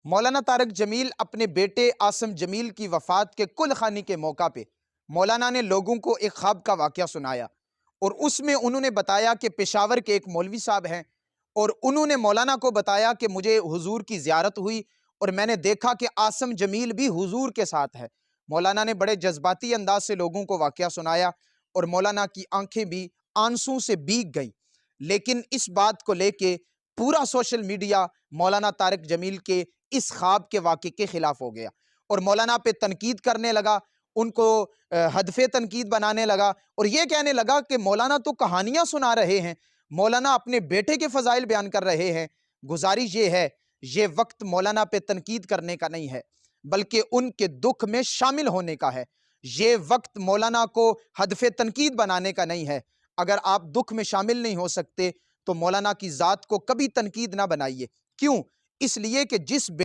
مولانا طارق جمیل اپنے بیٹے عاصم جمیل کی وفات کے کل خوانی کے موقع پہ مولانا نے لوگوں کو ایک خواب کا واقعہ سنایا، اور اس میں انہوں نے بتایا کہ پشاور کے ایک مولوی صاحب ہیں، اور انہوں نے مولانا کو بتایا کہ مجھے حضور کی زیارت ہوئی اور میں نے دیکھا کہ عاصم جمیل بھی حضور کے ساتھ ہے۔ مولانا نے بڑے جذباتی انداز سے لوگوں کو واقعہ سنایا اور مولانا کی آنکھیں بھی آنسوں سے بھیگ گئیں، لیکن اس بات کو لے کے پورا سوشل میڈیا مولانا طارق جمیل کے اس خواب کے واقعے کے خلاف ہو گیا اور مولانا پہ تنقید کرنے لگا، ان کو ہدف تنقید بنانے لگا اور یہ کہنے لگا کہ مولانا تو کہانیاں سنا رہے ہیں، مولانا اپنے بیٹے کے فضائل بیان کر رہے ہیں۔ گزارش یہ ہے، یہ وقت مولانا پہ تنقید کرنے کا نہیں ہے بلکہ ان کے دکھ میں شامل ہونے کا ہے۔ یہ وقت مولانا کو ہدف تنقید بنانے کا نہیں ہے۔ اگر آپ دکھ میں شامل نہیں ہو سکتے تو مولانا کی ذات کو کبھی تنقید نہ بنائیے۔ کیوں؟ اس لیے کہ جس